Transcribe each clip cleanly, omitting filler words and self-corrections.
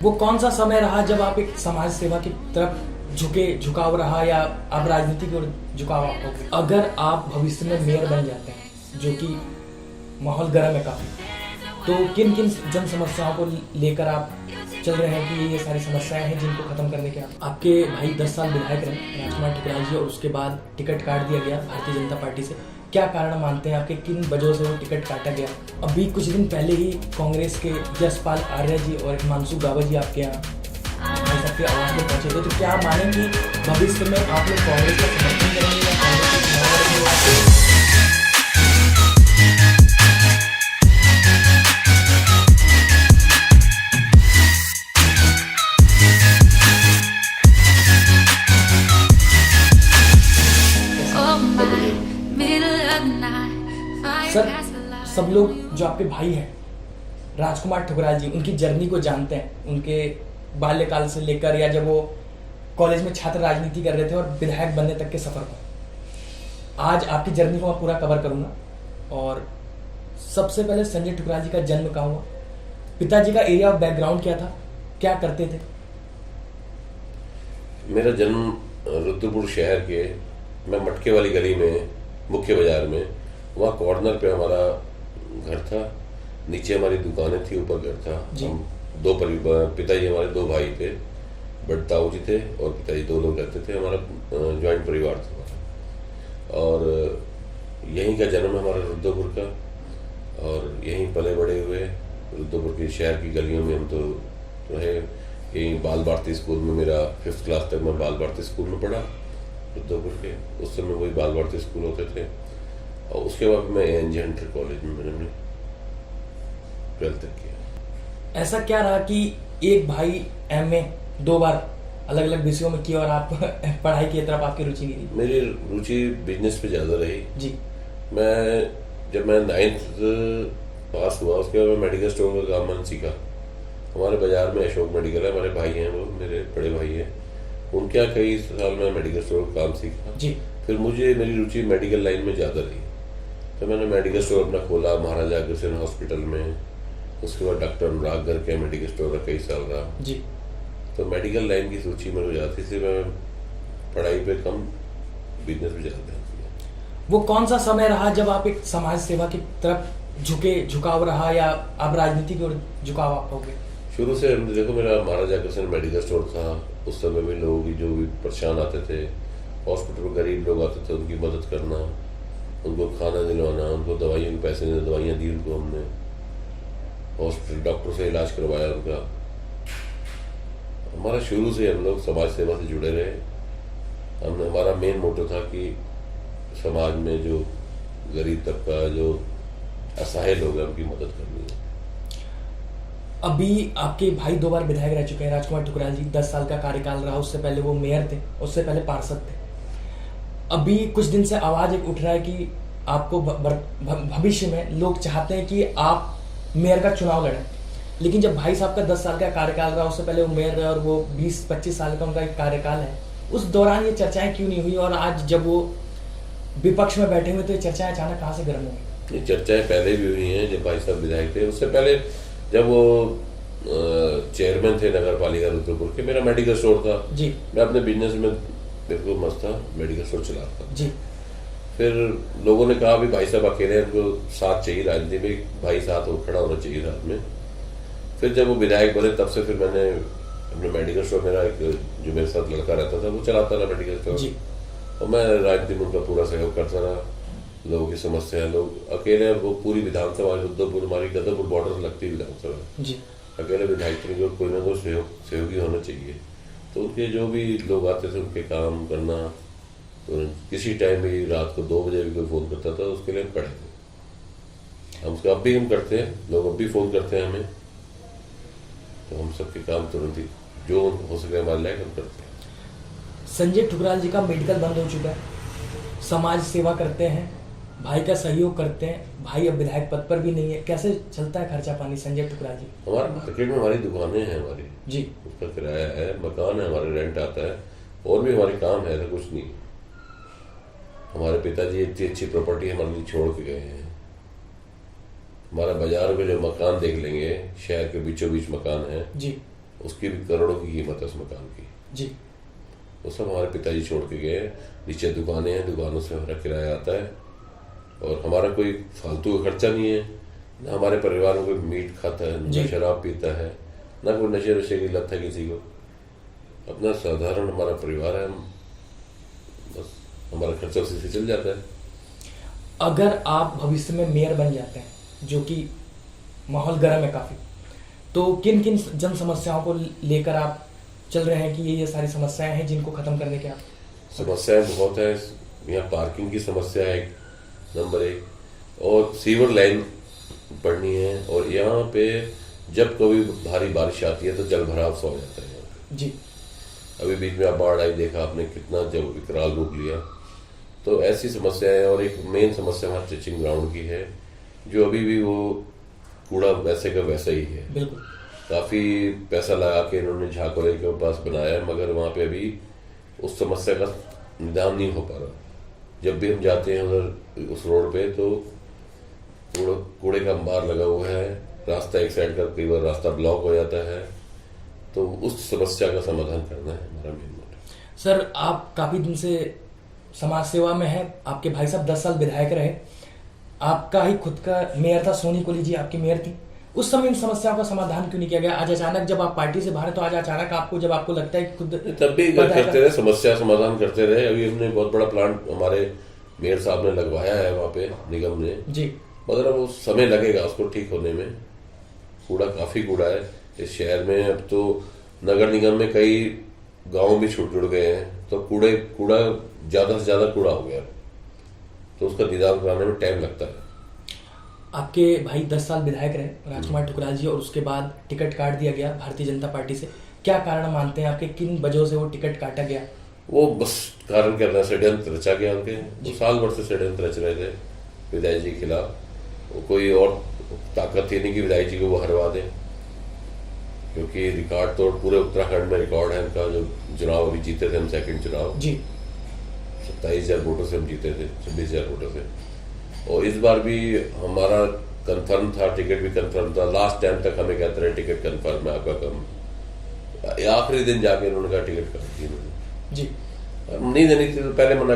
वो कौन सा समय रहा जब आप एक समाज सेवा की तरफ झुकाव रहा या अब राजनीति की ओर झुकाव आपका? अगर आप भविष्य में मेयर बन जाते हैं, जो कि माहौल गर्म है काफी, तो किन किन जन समस्याओं को लेकर आप चल रहे हैं कि ये सारी समस्याएं हैं जिनको खत्म करने के? आपके भाई 10 साल विधायक रहे, राजकुमार ठुकराल जी, और उसके बाद टिकट काट दिया गया भारतीय जनता पार्टी से। क्या कारण मानते हैं आपके, किन वजहों से वो टिकट काटा गया? अभी कुछ दिन पहले ही कांग्रेस के यशपाल आर्य जी और हिमांशु गावा जी आपके यहाँ सबके आवाज में पहुंचे थे, तो क्या मानेंगे भविष्य में आप लोग कांग्रेस का समर्थन करेंगे या कांग्रेस के? सर, सब लोग जो आपके भाई हैं राजकुमार ठुकराल जी, उनकी जर्नी को जानते हैं, उनके बाल्यकाल से लेकर या जब वो कॉलेज में छात्र राजनीति कर रहे थे और विधायक बनने तक के सफर को। आज आपकी जर्नी को मैं पूरा कवर करूंगा। और सबसे पहले संजय ठुकराल जी का जन्म कहाँ हुआ, पिताजी का एरिया ऑफ बैकग्राउंड क्या था, क्या करते थे? मेरा जन्म रुद्रपुर शहर के, मैं मटके वाली गली में, मुख्य बाजार में, वहाँ कॉर्नर पे हमारा घर था, नीचे हमारी दुकानें थी, ऊपर घर था। हम दो परिवार, पिताजी हमारे दो भाई थे, बड़े ताऊ जी थे और पिताजी दो लोग रहते थे। हमारा ज्वाइंट परिवार था और यहीं का जन्म है हमारा रुद्रपुर का, और यहीं पले बड़े हुए। रुद्रपुर के शहर की गलियों में हम तो रहे। यहीं बाल भारती स्कूल में, मेरा 5th क्लास तक मैं बाल भारती स्कूल में पढ़ा रुद्रपुर के। उस समय वही बाल भारती स्कूल होते थे। और उसके बाद मैं ANJ हंटर कॉलेज में मैंने 12th तक किया। ऐसा क्या रहा कि एक भाई MA 2 बार अलग अलग विषयों में किया और आप पढ़ाई की तरफ आपकी रुचि नहीं रही? मेरी रुचि बिजनेस पे ज़्यादा रही जी। जब मैं 9th पास हुआ, उसके बाद मैं मेडिकल स्टोर का काम मैंने सीखा। हमारे बाजार में अशोक मेडिकल है, हमारे भाई हैं, वो मेरे बड़े भाई हैं, उनके यहाँ कई साल मैं मेडिकल स्टोर का काम सीखा। जी। फिर मुझे मेरी रुचि मेडिकल लाइन में ज़्यादा रही, तो मैंने मेडिकल स्टोर अपना खोला महाराजा अग्रसेन हॉस्पिटल में। उसके बाद डॉक्टर अनुराग घर के मेडिकल स्टोर का कई साल रहा। जी। तो मेडिकल लाइन की रुचि मेरे ज़्यादा थी, इसलिए मैं पढ़ाई पे कम, बिजनेस पे ज़्यादा ध्यान दिया। वो कौन सा समय रहा जब आप एक समाज सेवा की तरफ झुकाव रहा या अब राजनीति की ओर झुकाव आपका हो गया? शुरू से देखो, मेरा महाराजा अग्रसेन मेडिकल स्टोर था। उस समय में लोगों की जो भी परेशान आते थे, हॉस्पिटल में गरीब लोग आते थे, उनकी मदद करना, उनको खाना दिलवाना, उनको दवाइयों के पैसे देना, दवाइयाँ दी उनको हमने, हॉस्पिटल डॉक्टर से इलाज करवाया उनका। हमारा शुरू से हम लोग समाज सेवा से जुड़े रहे। हमारा मेन मोटो था कि समाज में जो गरीब तबका, जो असहाय लोग हैं, उनकी मदद करनी है। अभी आपके भाई 2 बार विधायक रह चुके हैं, राजकुमार ठुकराल जी 10 साल का कार्यकाल रहा, उससे पहले वो मेयर थे, उससे पहले पार्षद थे। अभी कुछ दिन से आवाज एक उठ रहा है कि आपको भविष्य में लोग चाहते हैं कि आप मेयर का चुनाव लड़ें, लेकिन जब भाई साहब का 10 साल का कार्यकाल रहा, उससे पहले वो मेयर रहे और वो 20-25 साल का उनका एक कार्यकाल है, उस दौरान ये चर्चाएं क्यों नहीं हुई? और आज जब वो विपक्ष में बैठे हुए तो ये चर्चाएं अचानक कहाँ से गर्म हो गई? ये चर्चाएं पहले भी हुई हैं, जब भाई साहब विधायक थे। उससे पहले जब वो चेयरमैन थे नगर पालिका रुद्रपुर के, मेरा मेडिकल स्टोर था जी। मैं अपने बिजनेस में बिल्कुल मस्त था, मेडिकल स्टोर चलाता जी। फिर लोगों ने कहा भी भाई साहब अकेले, उनको साथ चाहिए राजनीति में, भाई साथ हो, खड़ा होना चाहिए साथ में। फिर जब वो विधायक बने, तब से फिर मैंने अपने मेडिकल स्टोर, मेरा एक जो मेरे साथ लड़का रहता था वो चलाता रहा मेडिकल स्टोर, और मैं राजनीति में उनका पूरा सहयोग करता रहा। लोगों की समस्या, लोग अकेले, वो पूरी विधानसभा रुद्रपुर, हमारी गदरपुर बॉर्डर लगती विधानसभा जी, अकेले विधायक को कोई ना कोई सहयोगी होना चाहिए। तो उनके जो भी लोग आते थे, उनके काम करना, तो किसी टाइम भी रात को 2 बजे भी कोई फ़ोन करता था, उसके लिए हम खड़े थे। हम उसका अब भी हम करते हैं, लोग अब भी फ़ोन करते हैं हमें, तो हम सबके काम तुरंत ही जो हो सके हमारे लायक हम करते हैं। संजय ठुकराल जी का मेडिकल बंद हो चुका है, समाज सेवा करते हैं, भाई का सहयोग करते हैं, भाई अब विधायक पद पर भी नहीं है, कैसे चलता है खर्चा पानी संजय ठुकराल जी? हमारे मार्केट में हमारी दुकानें हैं हमारी जी, उसका किराया है, मकान है, हमारे रेंट आता है, और भी हमारे काम है, तो कुछ नहीं। हमारे पिताजी इतनी अच्छी प्रॉपर्टी हमारे लिए छोड़ के गए हैं। हमारा बाजार में जो मकान देख लेंगे, शहर के बीचों बीच मकान है जी, उसकी भी करोड़ों की कीमत है उस मकान की जी। वो सब हमारे पिताजी छोड़ के गए। नीचे दुकानें हैं, दुकानों से हमारा किराया आता है और हमारा कोई फालतू का खर्चा नहीं है। ना हमारे परिवार में कोई मीट खाता है, ना शराब पीता है, ना कोई नशे नशे की लत है किसी को। अपना साधारण हमारा परिवार है, बस हमारा खर्चा उसी से चल जाता है। अगर आप भविष्य में मेयर बन जाते हैं, जो कि माहौल गर्म है काफ़ी, तो किन किन जन समस्याओं को लेकर आप चल रहे हैं कि ये सारी समस्याएं हैं जिनको ख़त्म करने के आप? समस्याएं बहुत है। यहाँ पार्किंग की समस्या है नंबर 1, और सीवर लाइन पड़नी है। और यहाँ पे जब कभी भारी बारिश आती है तो जल भराव सा हो जाता है यहाँ पे जी। अभी बीच में आप बाढ़ आई, देखा आपने कितना जब विकराल रूप लिया। तो ऐसी समस्या है। और एक मेन समस्या हमारे टीचिंग ग्राउंड की है, जो अभी भी वो कूड़ा वैसे का वैसा ही है। बिल्कुल। काफ़ी पैसा लगा के इन्होंने झा कॉलेज के पास बनाया है, मगर वहाँ पे अभी उस समस्या का निदान नहीं हो पा रहा। जब भी हम जाते हैं उधर उस रोड पे तो कूड़े का अंबार लगा हुआ है। रास्ता एक साइड का कई बार रास्ता ब्लॉक हो जाता है। तो उस समस्या का समाधान करना है हमारा मेन मोटिव। सर, आप काफ़ी दिन से समाज सेवा में हैं। आपके भाई साहब 10 साल विधायक रहे। आपका ही खुद का मेयर था, सोनी कोली जी आपकी मेयर थी। उस समय इन समस्याओं का समाधान क्यों नहीं किया गया? आज अचानक जब आप पार्टी से बाहर हैं तो आज अचानक आपको जब आपको लगता है कि खुद तब भी करते रहे, समस्या समाधान करते रहे। अभी हमने बहुत बड़ा प्लांट हमारे मेयर साहब ने लगवाया है वहाँ पे, निगम ने जी, मगर अब वो समय लगेगा उसको ठीक होने में। कूड़ा काफ़ी कूड़ा है इस शहर में। अब तो नगर निगम में कई गाँव भी जुड़ गए हैं, तो कूड़ा ज़्यादा से ज़्यादा कूड़ा हो गया, तो उसका निदान कराने में टाइम लगता है। आपके भाई 10 साल विधायक रहे, राजकुमार ठुकराल जी, और उसके बाद टिकट काट दिया गया भारतीय जनता पार्टी से। क्या कारण मानते हैं आपके, किन वजहों से वो टिकट काटा गया? वो बस कारण क्या था, षड्यंत्र रचा गया उनके। वो साल भर से षड्यंत्र रच रहे थे विधायक जी के खिलाफ। वो कोई और ताकत थी नहीं कि विधायक जी को वो हरवा दें, क्योंकि रिकॉर्ड तो पूरे उत्तराखंड में रिकॉर्ड है इनका। जो चुनाव अभी जीते थे हम, सेकंड चुनाव जी, 27,000 वोटों से हम जीते थे, 26,000 वोटों से। और इस बार भी हमारा कंफर्म था, टिकट भी कंफर्म था। लास्ट टाइम तक हमें कहते रहे टिकट कंफर्म है आपका, कम आखिरी दिन जाके उन्होंने कहा टिकट कर दी जी। नहीं देनी थी तो पहले मना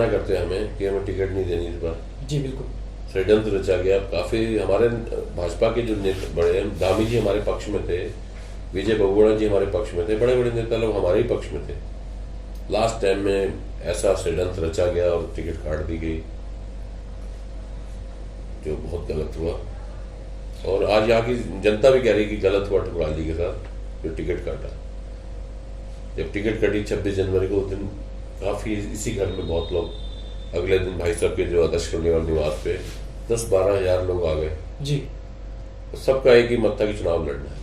करते, हमें कि हमें टिकट नहीं देनी इस बार जी। बिल्कुल षड्यंत्र रचा गया। काफी हमारे भाजपा के जो नेता बड़े हैं, धामी जी हमारे पक्ष में थे, विजय बहुगुणा जी हमारे पक्ष में थे, बड़े बड़े नेता लोग हमारे ही पक्ष में थे। लास्ट टाइम में ऐसा षड्यंत्र रचा गया और टिकट काट दी गई, जो बहुत गलत हुआ। और आज यहाँ की जनता भी कह रही कि गलत हुआ ठुकराल जी के साथ जो टिकट काटा। जब टिकट कटी 26 जनवरी को, उस दिन काफी इसी घर में बहुत लोग, अगले दिन भाई साहब के जो आदर्श कल्याण निवास पे 10-12 हजार लोग आ गए जी। सबका एक ही मत था कि चुनाव लड़ना है,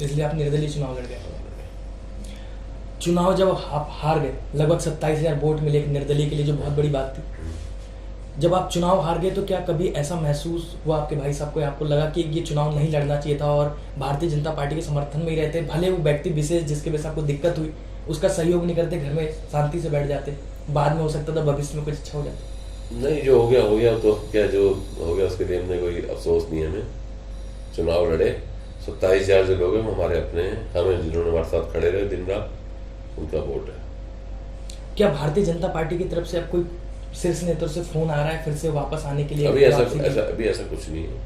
इसलिए आप निर्दलीय चुनाव लड़ गए। चुनाव जब आप हार गए, लगभग 27,000 वोट मिले एक निर्दलीय के लिए, जो बहुत बड़ी बात थी। जब आप चुनाव हार गए तो क्या कभी ऐसा महसूस हुआ आपके भाई साहब को, आपको लगा कि ये चुनाव नहीं लड़ना चाहिए था और भारतीय जनता पार्टी के समर्थन में ही रहते, भले वो व्यक्ति विशेष जिसके वजह से आपको दिक्कत हुई उसका सहयोग नहीं करते, घर में शांति से बैठ जाते, बाद में हो सकता था भविष्य में कुछ अच्छा हो जाता? नहीं, जो हो गया तो क्या, जो हो गया उसके लिए हमने कोई अफसोस नहीं है। हमें चुनाव लड़े, 27,000 जो लोग हैं हमारे अपने हैं, हमें जिन्होंने हमारे साथ खड़े रहे दिन रात, उनका वोट है। क्या भारतीय जनता पार्टी की तरफ से अब कोई शीर्ष नेतृत्व से फोन आ रहा है फिर से वापस आने के लिए? अभी ऐसा कुछ नहीं है।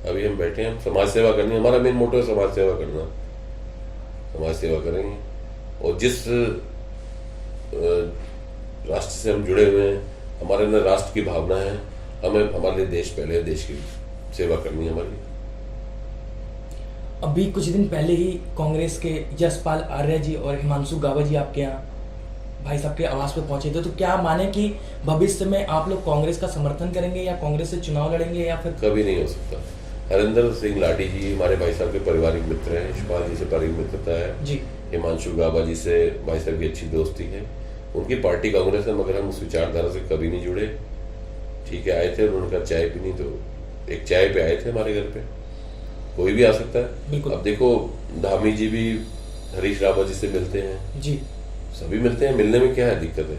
अभी हम बैठे हैं, समाज सेवा करनी, हमारा मेन मोटो है समाज सेवा करना। समाज सेवा करेंगे और जिस राष्ट्र से हम जुड़े हुए हैं, हमारे अंदर राष्ट्र की भावना है। हमें, हमारे लिए देश पहले, देश की सेवा करनी है हमारी। अभी कुछ दिन पहले ही कांग्रेस के यशपाल आर्य जी और हिमांशु गाबा जी आपके यहाँ भाई साहब के आवास पे पहुंचे थे, तो क्या माने कि भविष्य में आप लोग कांग्रेस का समर्थन करेंगे या कांग्रेस से चुनाव लड़ेंगे, या फिर? कभी नहीं हो सकता। हरिंदर सिंह लाठी जी हमारे भाई साहब के पारिवारिक मित्र हैं, यशपाल जी से पारिवारिक मित्रता है जी, हिमांशु गाबा जी से भाई साहब की अच्छी दोस्ती है। उनकी पार्टी कांग्रेस है, मगर हम उस विचारधारा से कभी नहीं जुड़े। ठीक है, आए थे, उन्होंने कहा चाय पीनी, तो एक चाय पे आए थे हमारे घर पे। कोई भी आ सकता है। अब देखो, धामी जी भी हरीश रावत जी से मिलते हैं जी, सभी मिलते हैं, मिलने में क्या है, दिक्कत है।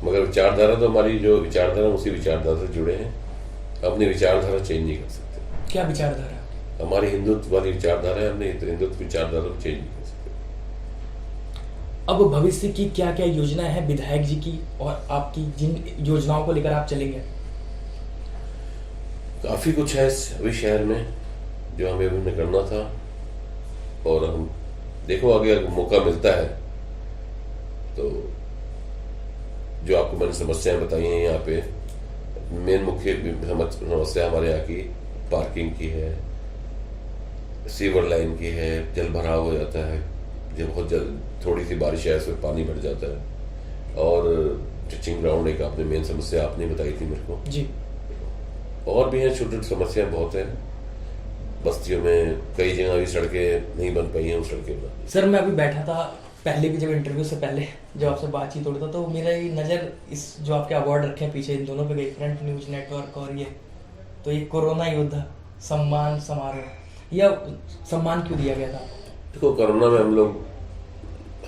मगर विचारधारा तो हमारी जो विचारधारा, उसी विचारधारा से जुड़े हैं। अपनी विचारधारा चेंज नहीं कर सकते। क्या विचारधारा? हमारी हिंदुत्व वाली विचारधारा है, हमने हिंदुत्व विचारधारा को चेंज नहीं कर सकते। अब भविष्य की क्या क्या योजना है विधायक जी की, और आपकी जिन योजनाओं को लेकर आप चलेंगे? काफी कुछ है अभी शहर में जो हमें अभी करना था, और हम देखो आगे अगर मौका मिलता है तो जो आपको मैंने समस्याएं बताई हैं यहाँ पे, मेन मुख्य समस्या हमारे यहाँ की पार्किंग की है, सीवर लाइन की है, जल भराव हो जाता है, जब बहुत जल्द थोड़ी सी बारिश है उसमें पानी भर जाता है, और टीचिंग ग्राउंड एक आपने मेन समस्या आपने बताई थी मेरे को जी। और भी हैं, छोटी छोटी समस्याएं बहुत हैं बस्तियों में, कई जगह भी सड़कें नहीं बन पाई हैं, उस सड़कें पर। सर मैं अभी बैठा था पहले भी, जब इंटरव्यू से पहले जब आपसे बातचीत हो रही था, तो मेरा ये नज़र इस जो आपके अवार्ड रखे हैं पीछे इन दोनों पे गई, फ्रंट न्यूज नेटवर्क और ये, तो ये कोरोना योद्धा सम्मान समारोह, यह सम्मान क्यों दिया गया था? देखो कोरोना में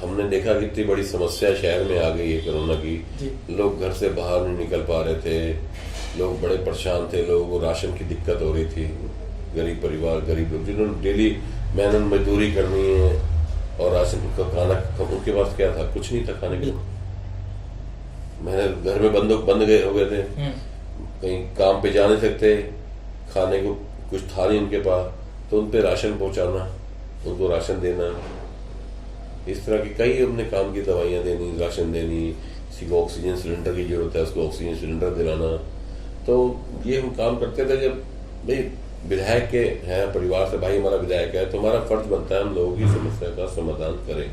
हमने देखा कि इतनी बड़ी समस्या शहर में आ गई है कोरोना की जी। लोग घर से बाहर नहीं निकल पा रहे थे, लोग बड़े परेशान थे, लोगों को राशन की दिक्कत हो रही थी, गरीब परिवार, गरीब लोग जिन्होंने डेली मेहनत मजदूरी करनी है और राशन का खाना, उनके पास क्या था? कुछ नहीं था खाने को। मेहनत घर में बंद गए हो गए थे, कहीं काम पे जा नहीं सकते, खाने को कुछ था नहीं उनके पास, तो उन पे राशन पहुंचाना, उनको राशन देना, इस तरह की कई हमने काम की, दवाइयाँ देनी, राशन देनी, किसी को ऑक्सीजन सिलेंडर की जरूरत है उसको ऑक्सीजन सिलेंडर दिलाना। तो ये हम काम करते थे। जब भाई विधायक के हैं परिवार से, भाई हमारा विधायक है, तो हमारा फर्ज बनता है हम लोगों की समस्या का समाधान करें।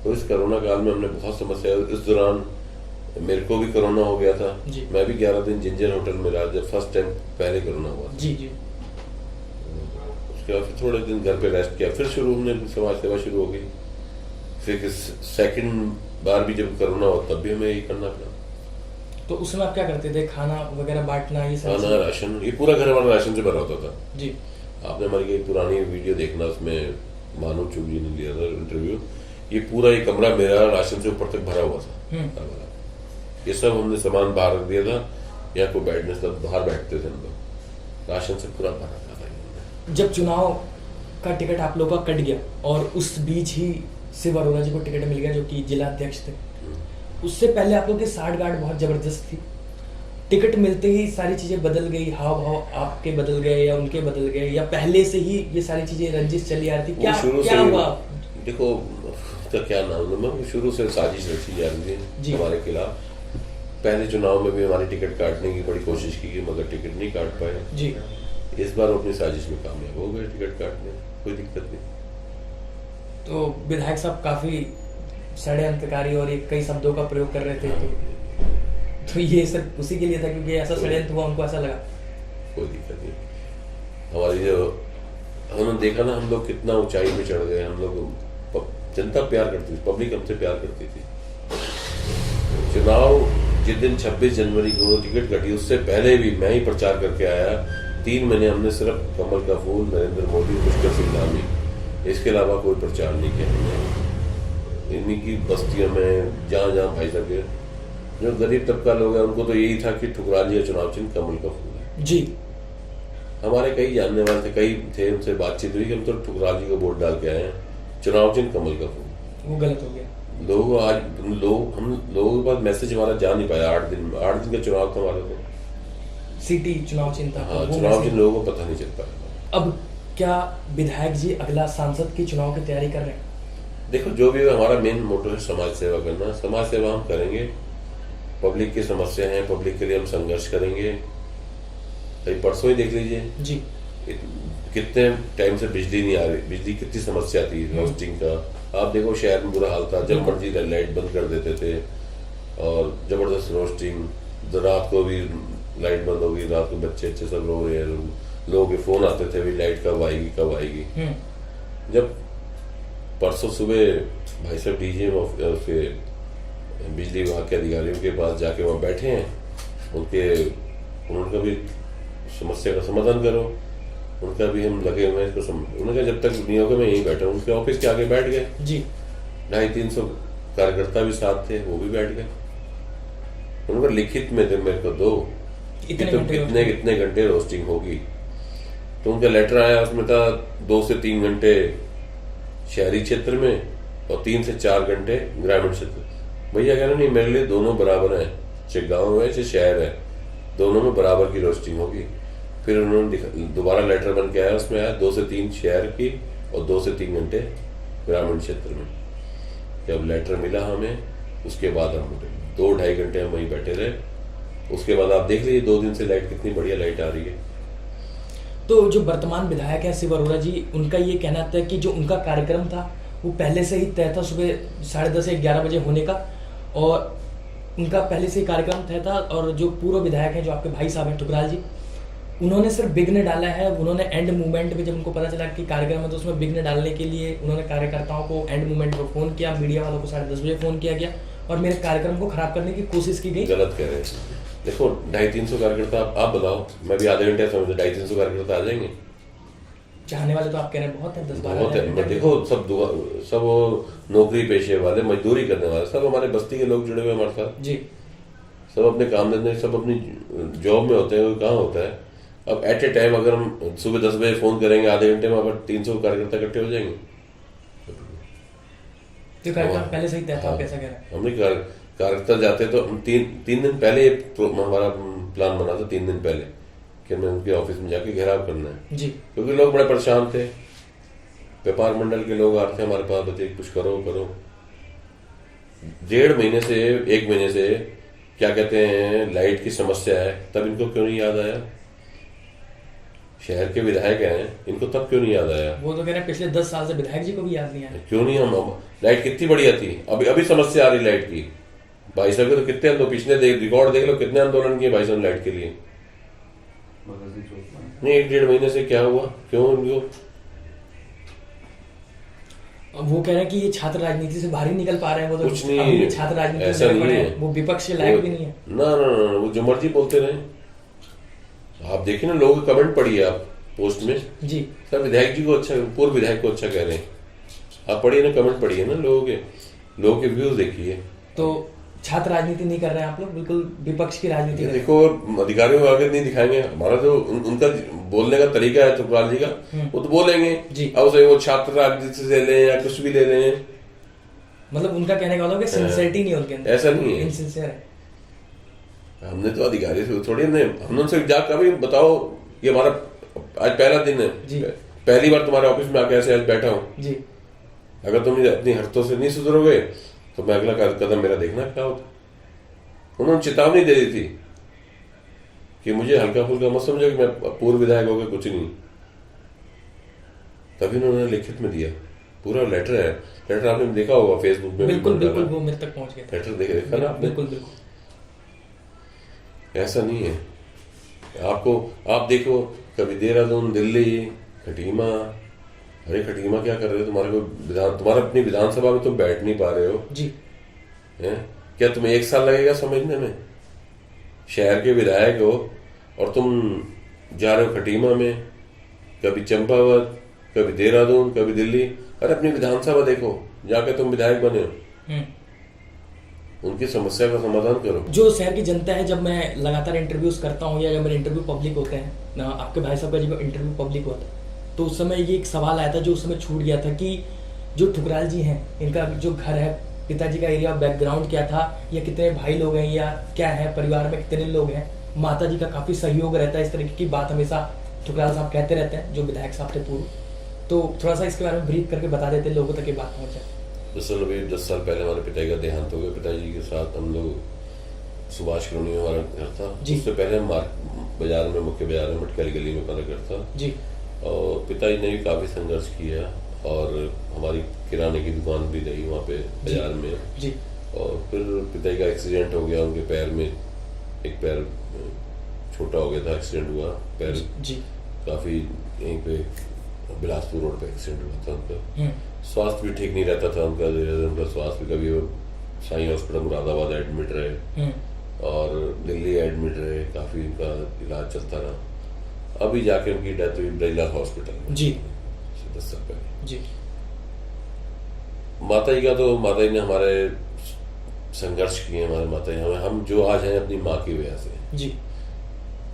तो इस कोरोना काल में हमने बहुत समस्या, इस दौरान मेरे को भी कोरोना हो गया था, मैं भी 11 दिन जिंजर होटल में रहा जब फर्स्ट टाइम पहले कोरोना हुआ था। जी। उसके बाद फिर थोड़े दिन घर पे रेस्ट किया, फिर शुरू हमने समाज सेवा शुरू हो गई। फिर सेकंड बार भी जब कोरोना हुआ तब भी हमें यही करना पड़ा। तो उसमें आप क्या करते थे? खाना वगैरह बांटना, ये सब खाना, राशन, ये पूरा घर हमारा राशन से भरा होता था जी। आपने हमारी ये पुरानी वीडियो देखना, उसमें मानव चुग जी ने लिया था इंटरव्यू, ये पूरा ये कमरा मेरा राशन से ऊपर तक भरा हुआ था। ये सब हमने सामान बाहर रख दिया था, या कोई बैठने से बाहर बैठते थे हम लोग, राशन से पूरा भरा था। जब चुनाव का टिकट आप लोगों का कट गया और उस बीच ही शिव अरोड़ा जी को टिकट मिल गया जो कि जिला अध्यक्ष थे, उससे पहले आप लोग की साठ गांठ बहुत जबरदस्त थी। टिकट मिलते ही सारी चीजें बदल गई, हाव भाव आपके बदल गए या उनके बदल गए, या पहले से ही ये सारी चीजें रंजिश चली आ रही थी? क्या हुआ? देखो तो क्या नाम लूं मैं, शुरू से साजिश रची जा रही थी हमारे खिलाफ। पहले चुनाव में भी हमारी टिकट काटने की बड़ी कोशिश की, मगर टिकट नहीं काट पाए जी। इस बार अपनी साजिश में कामयाब हो गए, टिकट काटने, कोई दिक्कत नहीं। तो विधायक साहब काफी षड्यंत्रकारी और कई शब्दों का प्रयोग कर रहे थे, तो ये सिर्फ उसी के लिए था क्योंकि ऐसा षड्यंत्र हुआ, उनको ऐसा लगा? कोई दिक्कत नहीं। हमारी जो हमने देखा ना, हम लोग कितना ऊंचाई पे चढ़ गए, हम लोग जनता प्यार करती थी, पब्लिक हमसे प्यार करती थी। चुनाव जिस दिन 26 जनवरी को टिकट कटी, उससे पहले भी मैं ही प्रचार करके आया। 3 महीने हमने सिर्फ कमल का फूल, नरेंद्र मोदी, पुष्कर सिंह धामी, इसके अलावा कोई प्रचार नहीं किया हमने। इन्हीं की बस्तियों में जहाँ भाई सके, जो गरीब तबका लोग हैं उनको तो यही था कि ठुकरा लिया चुनाव चिन्ह कमल का फूल है जी। हमारे कई जानने वाले थे, कई थे, उनसे बातचीत हुई कि हम तो ठुकरा जी को वोट डाल के आए हैं, चुनाव चिन्ह कमल का फूल। वो गलत हो गया। हम लोगों के पास मैसेज हमारा जा नहीं पाया। 8 दिन का चुनाव था हमारे को, सिटी चुनाव चिन्ह था। हाँ, चुनाव चिन्ह लोगों को पता नहीं चल पाया। अब क्या विधायक जी अगला सांसद की चुनाव की तैयारी कर रहे हैं? देखो जो भी हमारा मेन मोटो है समाज सेवा करना, समाज सेवा हम करेंगे। पब्लिक की समस्या है, पब्लिक के लिए हम संघर्ष करेंगे। भाई परसों ही देख लीजिए जी, कितने टाइम से बिजली नहीं आ रही, बिजली कितनी समस्या थी, रोस्टिंग का। आप देखो शहर में बुरा हाल था, जब मर्जी लाइट बंद कर देते थे और जबरदस्त रोस्टिंग। रात को भी लाइट बंद हो गई, रात को बच्चे अच्छे सब रो रहे हैं, लोगों के फोन आते थे भी लाइट कब आएगी कब आएगी। जब परसों सुबह भाई साहब डीजे उसके बिजली विभाग के अधिकारियों के पास जाके वहाँ बैठे हैं, उनका भी समस्या का समाधान करो, उनका भी हम लगे हुए हैं इसको उन्होंने जब तक नहीं होगा मैं यहीं बैठा हूँ। उनके ऑफिस के आगे बैठ गए जी, 250-300 कार्यकर्ता भी साथ थे, वो भी बैठ गए। उन्होंने लिखित में थे मेरे को दो, कितने घंटे रोस्टिंग होगी। तो उनका लेटर आया, उसमें था 2 से 3 घंटे शहरी क्षेत्र में और 3 से 4 घंटे ग्रामीण क्षेत्र। भैया कह रहे नहीं, मेरे लिए दोनों बराबर हैं, चाहे गाँव है चाहे शहर है, दोनों में बराबर की रोस्टिंग होगी। फिर उन्होंने दोबारा लेटर बन के आया, उसमें आया 2 से 3 शहर की और 2 से 3 घंटे ग्रामीण क्षेत्र में। जब लेटर मिला हमें, उसके बाद हम 2-2.5 घंटे हम वहीं बैठे रहे। उसके बाद आप देख लीजिए 2 दिन से लाइट, कितनी बढ़िया लाइट आ रही है। तो जो वर्तमान विधायक है शिव अरोड़ा जी, उनका ये कहना था कि जो उनका कार्यक्रम था वो पहले से ही तय था सुबह 10:30 से 11 बजे होने का, और उनका पहले से ही कार्यक्रम तय था। और जो पूर्व विधायक हैं, जो आपके भाई साहब हैं ठुकराल जी, उन्होंने सिर्फ विघ्न डाला है। उन्होंने एंड मूवमेंट में जब उनको पता चला कि कार्यक्रम है तो उसमें विघ्न डालने के लिए उन्होंने कार्यकर्ताओं को एंड मूवमेंट पर फोन किया, मीडिया वालों को 10:30 बजे फोन किया गया और मेरे कार्यक्रम को खराब करने की कोशिश की गई। गलत कह रहे हैं। देखो 250-300 कार्यकर्ता, आप बताओ, मैं भी आधे घंटे समझ 250-300 कार्यकर्ता आ जाएंगे? चाहने वाले तो आप कह रहे हैं बहुत है, 10-12 बहुत है। देखो सब वो नौकरी पेशे वाले, मजदूरी करने वाले, सब हमारे बस्ती के लोग जुड़े हुए हमारे साथ जी। सब अपने काम धंधे, सब अपनी जॉब में होते हैं, वो कहाँ होता है। अब एट ए टाइम अगर हम सुबह 10 बजे फोन करेंगे, आधे घंटे में अगर 300 कार्यकर्ता इकट्ठे हो जाएंगे। तो कार्यक्रम पहले से ही तय था, आप कैसा कह रहे हैं? हमने कार्यकर्ता जाते तो हम 3 दिन पहले हमारा प्लान बना था, 3 दिन पहले कि हमें उनके ऑफिस में जाके घेराव करना है जी। क्योंकि लोग बड़े परेशान थे। व्यापार मंडल के लोग आते थे हमारे पास, बच्चे कुछ करो। 1.5 महीने से 1 महीने से क्या कहते हैं लाइट की समस्या है, तब इनको क्यों नहीं याद आया? शहर के विधायक हैं, इनको तब क्यों नहीं याद आया? वो तो कह रहे हैं पिछले 10 साल से विधायक जी को भी याद नहीं आया। क्यों नहीं? हम लाइट कितनी बढ़िया थी, अभी समस्या आ रही लाइट की। भाई साहब के तो कितने पिछले रिकॉर्ड देख लो, कितने आंदोलन किए भाई साहब लाइट के लिए। नहीं 1-1.5 महीने से क्या हुआ, क्यों इनको? वो कह रहे हैं कि ये छात्र राजनीति से बाहर ही निकल पा रहे हैं। वो तो कुछ नहीं है, छात्र राजनीति ऐसा नहीं है। वो विपक्ष के लायक भी नहीं है। ना, वो जो मर्जी बोलते रहे। आप देखिए ना, लोगों के कमेंट पढ़िए आप पोस्ट में जी। सर विधायक जी को अच्छा, पूर्व विधायक को अच्छा कह रहे हैं। आप पढ़िए ना, कमेंट पढ़िए ना, लोगों के व्यूज देखिए। तो छात्र राजनीति नहीं कर रहे हैं आप लोग, बिल्कुल विपक्ष की राजनीति। देखो अधिकारियों को आगे नहीं दिखाएंगे, हमारा जो उनका बोलने का तरीका है ठुकराल जी का, वो तो बोलेंगे जी। अब उसे वो छात्र राजनीति से ले या कुछ भी ले लें, मतलब उनका कहने का मतलब सिंसियरिटी नहीं है उनके अंदर। ऐसा नहीं है, इनसिंसियर है। हमने तो अधिकारी से थोड़ी हमने उनसे जाकर भी बताओ ये हमारा आज पहला दिन है जी। पहली बार तुम्हारे ऑफिस में आके ऐसे आज बैठा हूँ जी। अगर तुम अपनी हरकतों से नहीं सुधरोगे तो मैं अगला कदम मेरा देखना क्या होता। उन्होंने चेतावनी दे दी थी कि मुझे हल्का फुल्का मत समझो कि मैं पूर्व विधायक हो गया, कुछ नहीं। तभी उन्होंने लिखित में दिया, पूरा लेटर है। लेटर आपने देखा होगा फेसबुक में, बिल्कुल वो मेरे तक पहुंच गया। लेटर देखा ना आपने? बिल्कुल। ऐसा नहीं है। आप देखो कभी देहरादून, दिल्ली, खटीमा। अरे खटीमा क्या कर रहे हो? तुम्हारा अपनी विधानसभा में तुम बैठ नहीं पा रहे हो जी। क्या तुम्हें 1 साल लगेगा समझने में? शहर के विधायक हो और तुम जा रहे हो खटीमा में, कभी चंपावत, कभी देहरादून, कभी दिल्ली। अरे अपनी विधानसभा देखो, जाके तुम विधायक बने हो, उनकी समस्या का समाधान करो। जो शहर की जनता है, जब मैं लगातार इंटरव्यूज करता हूँ या जब मेरे इंटरव्यू पब्लिक होते हैं, आपके भाई साहब का जब इंटरव्यू पब्लिक होता है तो उस समय ये एक सवाल आया था जो उस समय छूट गया था कि जो ठुकराल जी हैं, इनका जो घर है, पिताजी का एरिया, बैकग्राउंड क्या था, या कितने भाई लोग हैं, या क्या है, परिवार में कितने लोग हैं, माता जी का काफी सहयोग रहता है। इस तरीके की बात हमेशा ठुकराल साहब कहते रहते हैं, जो विधायक साहब थे पूर्व। तो थोड़ा सा इसके बारे में ब्रीफ करके बता देते, लोगों तक ये बात पहुंचे। दरअसल अभी 10 साल पहले हमारे पिताजी का देहांत हो गया। पिताजी के साथ हम लोग सुभाष कॉलोनी में हमारा घर था। उससे पहले हम बाजार में, मुख्य बाजार में मटकाली गली में हमारा घर था जी। और पिताजी ने भी काफी संघर्ष किया और हमारी किराने की दुकान भी रही वहाँ पे बाजार में जी। और फिर पिताजी का एक्सीडेंट हो गया, उनके पैर में एक पैर छोटा हो गया था, एक्सीडेंट हुआ पैर जी। काफी यहीं पे बिलासपुर रोड पे एक्सीडेंट हुआ था उनका। स्वास्थ्य भी ठीक नहीं रहता था उनका स्वास्थ्य भी। कभी वो साई हॉस्पिटल मुरादाबाद एडमिट रहे और दिल्ली एडमिट रहे, काफी उनका इलाज चलता रहा। अभी जाके उनकी डेथ हुई बिरला हॉस्पिटल में जी, 10 साल पहले जी। माता जी का तो माता जी ने हमारे संघर्ष किए, हमारे माता जी हम जो आज हैं अपनी माँ की वजह से जी।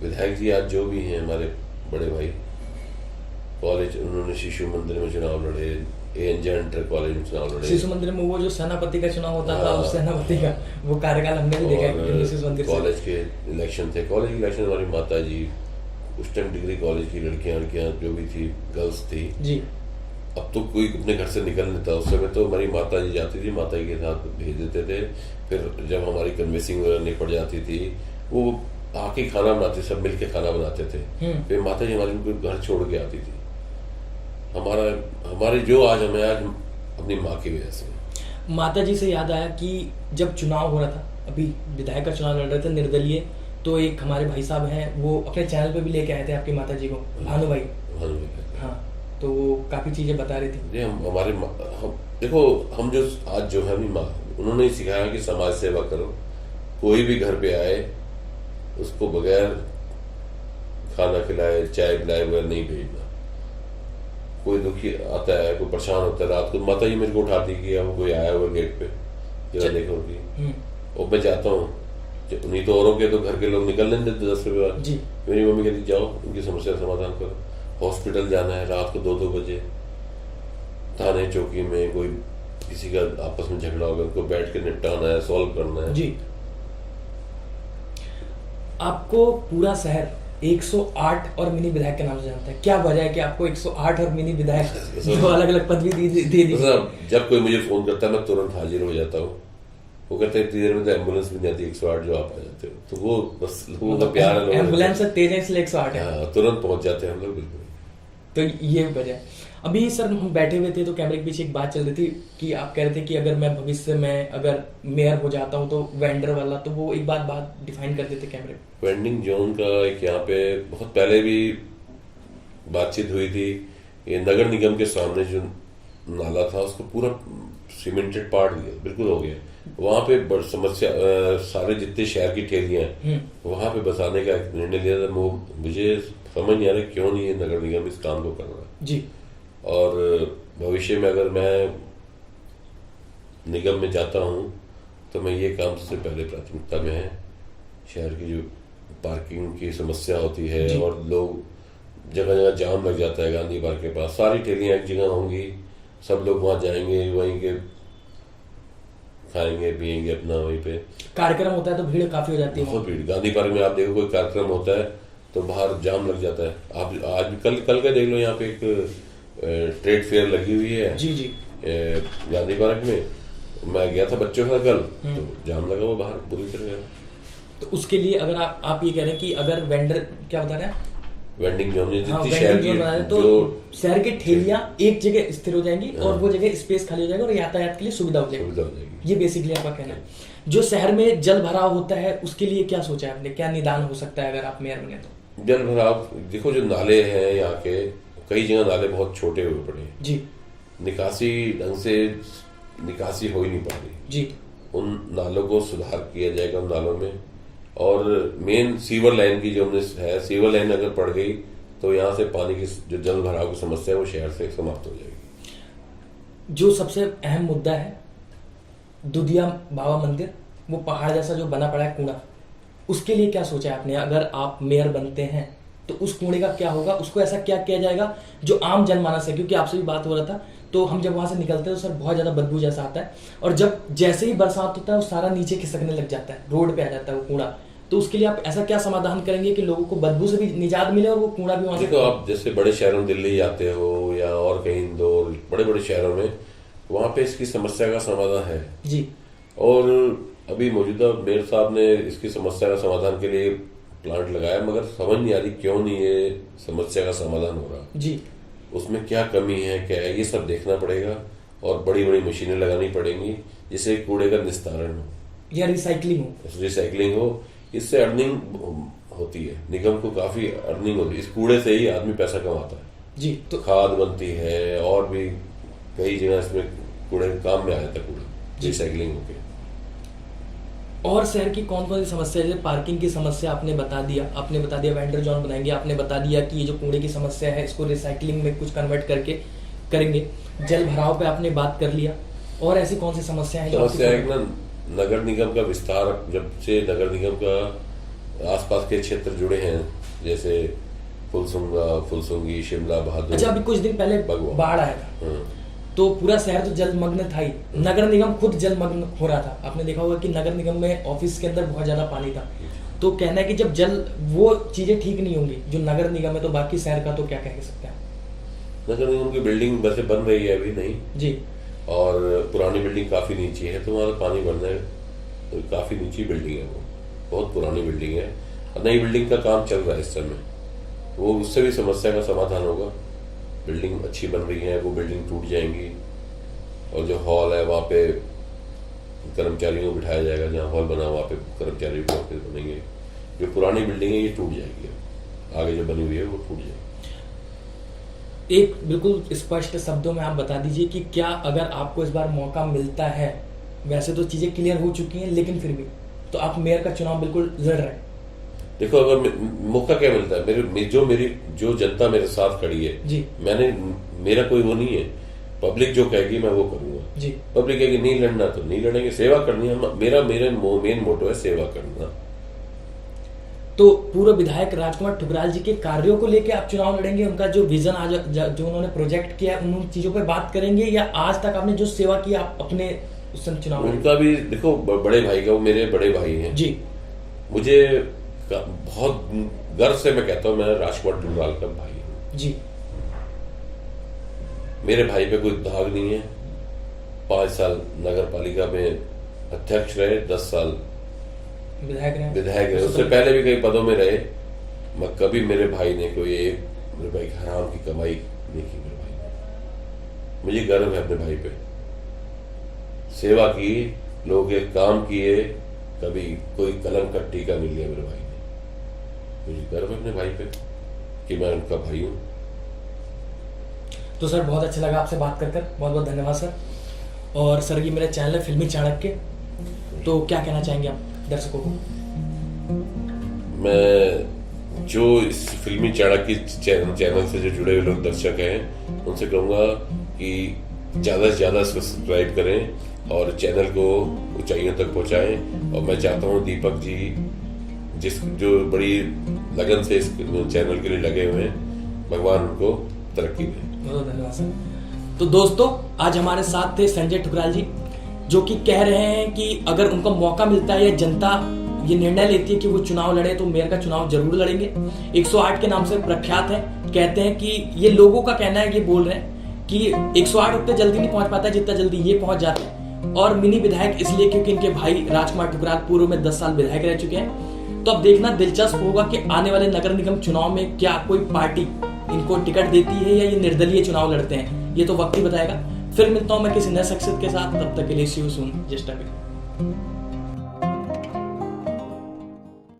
विधायक जी आज जो भी हैं हमारे बड़े भाई, कॉलेज उन्होंने शिशु मंदिर में चुनाव लड़े, ANJ इंटर कॉलेज में चुनाव लड़े। शिशु मंदिर में वो जो सेनापति का चुनाव होता था, उस सेनापति का वो कार्यकाल हमने भी देखा है शिशु मंदिर से। कॉलेज के इलेक्शन थे, कॉलेज इलेक्शन हमारी माता जी उस टाइम डिग्री कॉलेज की लड़कियां जो भी थी, गर्ल्स थी जी। अब तो कोई अपने घर से निकल नहीं था, उस समय तो हमारी माता जी जाती थी, माता जी के साथ भेज देते थे। फिर जब हमारी कन्वेंसिंग वगैरह नहीं पड़ जाती थी, वो आके खाना बनाते, सब मिलके खाना बनाते थे। फिर माता जी हमारी उनको घर छोड़ के आती थी। हमारे जो आज हमें आज अपनी माँ की वजह से। माता जी से याद आया कि जब चुनाव हो रहा था, अभी विधायक का चुनाव लड़ रहे थे निर्दलीय, तो एक हमारे भाई साहब हैं, वो अपने चैनल पे भी लेके आए थे आपकी माता जी को, भानु भाई। हाँ, तो वो काफी चीजें बता रही थी। देखो हम जो आज जो है माँ, उन्होंने ही सिखाया कि समाज सेवा करो। कोई भी घर पे आए उसको बगैर खाना खिलाए, चाय पिलाए बगैर नहीं भेजना। कोई दुखी आता है, कोई परेशान होता है, रात को माता जी मेरे को उठाती कि अब कोई आया हुआ गेट पे, जरा देखो कि और मैं जाता हूँ। नहीं तो औरों के तो घर के लोग निकल नहीं देते 10 रुपये बाद। मेरी मम्मी कहती जाओ उनकी समस्या समाधान करो। हॉस्पिटल जाना है रात को 2-2 बजे, थाने चौकी में कोई किसी का आपस में झगड़ा होगा, उनको बैठ के निपटाना है, सॉल्व करना है। जी। आपको पूरा शहर 108 और मिनी विधायक के नाम से जानता है, क्या वजह है कि आपको 108 और मिनी विधायक जो अलग अलग पदवी दे दी? जब कोई मुझे फोन करता है मैं तुरंत हाजिर हो जाता हूँ। वो कहते हैं इतनी देर में तो एम्बुलेंस भी नहीं आती, 108 जो आप आ जाते हो। तो वो बस लोगों का प्यार है, एम्बुलेंस से तेज है इसलिए 108 है। तुरंत पहुंच जाते हैं हम लोग। बिल्कुल। तो ये वजह है। अभी सर हम बैठे हुए थे तो कैमरे के पीछे एक बात चल रही थी कि आप कह रहे थे कि अगर मैं भविष्य में अगर मेयर हो जाता हूँ तो वेंडर वाला, तो वो एक बात डिफाइन कर देते कैमरे पे। वेंडिंग जोन का एक यहाँ पे बहुत पहले भी बातचीत हुई थी। ये नगर निगम के सामने जो नाला था उसको पूरा सीमेंटेड पार्ट दिया, बिल्कुल हो गया। वहां पे बड़ी समस्या, सारे जितने शहर की ठेलियां हैं वहां पे बसाने का निर्णय लिया था। वो मुझे समझ नहीं आ रहा क्यों नहीं ये नगर निगम इस काम को कर रहा है जी। और भविष्य में अगर मैं निगम में जाता हूं तो मैं ये काम सबसे पहले प्राथमिकता में है। शहर की जो पार्किंग की समस्या होती है और लोग जगह जगह जाम लग जाता है, गांधी पार्क के पास सारी ठेलियां एक जगह होंगी, सब लोग वहां जाएंगे, वहीं के खाएंगे पिएंगे अपना, वहीं पे कार्यक्रम होता है तो भीड़ काफी हो जाती है। बहुत भीड़। गांधी पार्क में आप देखो कोई कार्यक्रम होता है तो बाहर जाम लग जाता है। आप आज भी कल का देख लो, यहाँ पे एक ट्रेड फेयर लगी हुई है जी गांधी पार्क में। मैं गया था बच्चों के साथ कल, तो जाम लगा हुआ बाहर पूरी तरह। तो उसके लिए अगर आप ये कह रहे हैं कि अगर वेंडर, क्या बता रहे हैं, वेंडिंग जोन तो शहर की ठेलियां एक जगह स्थिर हो जाएंगी और वो जगह स्पेस खाली हो जाएगा और यातायात के लिए सुविधा हो जाएगी। ये बेसिकली आपका कहना है। जो शहर में जल भराव होता है उसके लिए क्या सोचा है आपने, क्या निदान हो सकता है अगर आप मेयर बने तो? जल भराव देखो, जो नाले हैं यहाँ के, कई जगह नाले बहुत छोटे हुए पड़े हैं जी, निकासी ढंग से निकासी हो ही नहीं पा रही जी। उन नालों को सुधार किया जाएगा उन नालों में। और मेन सीवर लाइन की जो है, सीवर लाइन अगर पड़ गई तो यहाँ से पानी की जो जल भराव की समस्या है वो शहर से समाप्त हो जाएगी। जो सबसे अहम मुद्दा है दुधिया बाबा मंदिर, वो पहाड़ जैसा जो बना पड़ा है कूड़ा, उसके लिए क्या सोचा है आपने? अगर आप मेयर बनते हैं तो उस कूड़े का क्या होगा, उसको ऐसा क्या किया जाएगा जो आम जनमानस है? क्योंकि आपसे भी बात हो रहा था तो हम जब वहां से निकलते हैं तो सर बहुत ज्यादा बदबू जैसा आता है और जब जैसे ही बरसात होता है वो सारा नीचे खिसकने लग जाता है, रोड पे आ जाता है वो कूड़ा। तो उसके लिए आप ऐसा क्या समाधान करेंगे कि लोगों को बदबू से भी निजात मिले और वो कूड़ा भी वहां से? तो आप जैसे बड़े शहरों में दिल्ली जाते हो या और कहीं इंदौर, बड़े बड़े शहरों में, वहां पे इसकी समस्या का समाधान है जी। और अभी मौजूदा मेयर साहब ने इसकी समस्या का समाधान के लिए प्लांट लगाया, मगर समझ नहीं आ रही क्यों नहीं ये समस्या का समाधान हो रहा जी। उसमें क्या कमी है, क्या है, ये सब देखना पड़ेगा और बड़ी बड़ी मशीनें लगानी पड़ेंगी जिससे कूड़े का निस्तारण हो या रिसाइकलिंग हो। इससे अर्निंग होती है, निगम को काफी अर्निंग होती है, इस कूड़े से ही आदमी पैसा कमाता है जी। तो खाद बनती है और भी कई जगह इसमें कूड़े काम में आ जाता है कूड़ा रिसाइकलिंग होके। और शहर की कौन कौन सी समस्या है? जैसे पार्किंग की समस्या आपने बता दिया वेंडर जोन बनाएंगे, आपने बता दिया कि ये जो कूड़े की समस्या है इसको रिसाइकलिंग में कुछ कन्वर्ट करके करेंगे, जल भराव पे आपने बात कर लिया, और ऐसी कौन सी समस्या है? समस्या है ना नगर निगम का विस्तार, जब से नगर निगम का आसपास के क्षेत्र जुड़े हैं, जैसे फुलसुंगी, शिमला, बहादुर। अच्छा, अभी कुछ दिन पहले भगवा। बाढ़ आया था, हाँ। तो पूरा शहर तो जलमग्न था ही, नगर निगम खुद जलमग्न हो रहा था। आपने देखा होगा कि नगर निगम में ऑफिस के अंदर बहुत ज्यादा पानी था। तो कहना है कि जब वो चीजें ठीक नहीं होंगी जो नगर निगम है, तो बाकी शहर का तो क्या कह सकते हैं। नगर निगम की बिल्डिंग वैसे बन रही है अभी नहीं जी, और पुरानी बिल्डिंग काफी नीचे है, तो वहाँ पानी भरने काफी नीची बिल्डिंग है, वो बहुत पुरानी बिल्डिंग है और नई बिल्डिंग का काम चल रहा है इस समय। वो उससे भी समस्या का समाधान होगा। बिल्डिंग अच्छी बन रही है, वो बिल्डिंग टूट जाएंगी और जो हॉल है वहाँ पे कर्मचारियों को बिठाया जाएगा। जहाँ हॉल बना वहाँ पे कर्मचारी के ऑफिस बनेंगे। जो पुरानी बिल्डिंग है ये टूट जाएगी, आगे जो बनी हुई है वो टूट जाएगी। एक बिल्कुल स्पष्ट शब्दों में आप बता दीजिए कि क्या अगर आपको इस बार मौका मिलता है, वैसे तो चीजें क्लियर हो चुकी हैं लेकिन फिर भी, तो आप मेयर का चुनाव बिल्कुल लड़ रहे हैं? देखो, अगर मौका क्या मिलता है, मेरी जो जनता मेरे साथ खड़ी है जी, मेरा कोई वो नहीं है। पब्लिक जो कहेगी मैं वो करूंगा जी। पब्लिक कहेगी नहीं लड़ना तो नहीं लड़ेंगे, सेवा करनी है। मेरा मेन मोटो है सेवा करना। तो पूर्व विधायक राजकुमार ठुकराल जी के कार्यों को लेकर आप चुनाव लड़ेंगे? उनका जो विजन आज जो उन्होंने प्रोजेक्ट किया उन चीजों पर बात करेंगे, या आज तक आपने जो सेवा की आप अपने उस चुनाव? उनका भी देखो, बड़े भाई का, वो मेरे बड़े भाई हैं जी। मुझे बहुत गर्व से मैं कहता हूँ मैं राजकुमार ठुकराल का भाई हूँ जी। मेरे भाई पे कोई दाग नहीं है। 5 साल नगर पालिका में अध्यक्ष रहे, 10 साल विधायक रहे। उससे पहले भी कई पदों में रहे। मैं कभी मेरे भाई ने कोई एक मेरे भाई हराम की कमाई नहीं की। मेरे भाई ने, मुझे गर्व है अपने भाई पे। सेवा की, लोगों के काम किए, कभी कोई कलम का टीका नहीं लिया मेरे भाई ने। मुझे गर्व है अपने भाई पे कि मैं उनका भाई हूँ। तो सर बहुत अच्छा लगा आपसे बात कर बहुत बहुत धन्यवाद सर। और सर ये मेरा चैनल है फिल्मी चाणक्य, तो क्या कहना चाहेंगे आप दर्शकों को? मैं जो इस फिल्मी चाणक्य चैनल से जो जुड़े हुए लोग दर्शक हैं उनसे कहूँगा कि ज़्यादा से ज़्यादा सब्सक्राइब करें और चैनल को ऊंचाइयों तक पहुँचाएं। और मैं चाहता हूँ दीपक जी जो बड़ी लगन से इस चैनल के लिए लगे हुए हैं, भगवान उनको तरक्की दें। बहुत धन्यवाद सर। तो दोस्तों, आज हमारे साथ थे संजय ठुकराल जी, जो कि कह रहे हैं कि अगर उनको मौका मिलता है या जनता ये निर्णय लेती है कि वो चुनाव लड़े तो मेयर का चुनाव जरूर लड़ेंगे। 108 के नाम से प्रख्यात है। कहते हैं कि ये लोगों का कहना है, ये बोल रहे हैं कि 108 उतने जल्दी नहीं पहुंच पाता जितना जल्दी ये पहुंच जाते हैं। और मिनी विधायक इसलिए क्योंकि इनके भाई राजकुमार ठुकराल पूर्व में 10 साल विधायक रह चुके हैं। तो अब देखना दिलचस्प होगा कि आने वाले नगर निगम चुनाव में क्या कोई पार्टी इनको टिकट देती है या ये निर्दलीय चुनाव लड़ते हैं, ये तो वक्त ही बताएगा। फिर मिलता हूं मैं किसी नए शख्सियत के साथ, तब तक के लिए see you soon. Just a minute.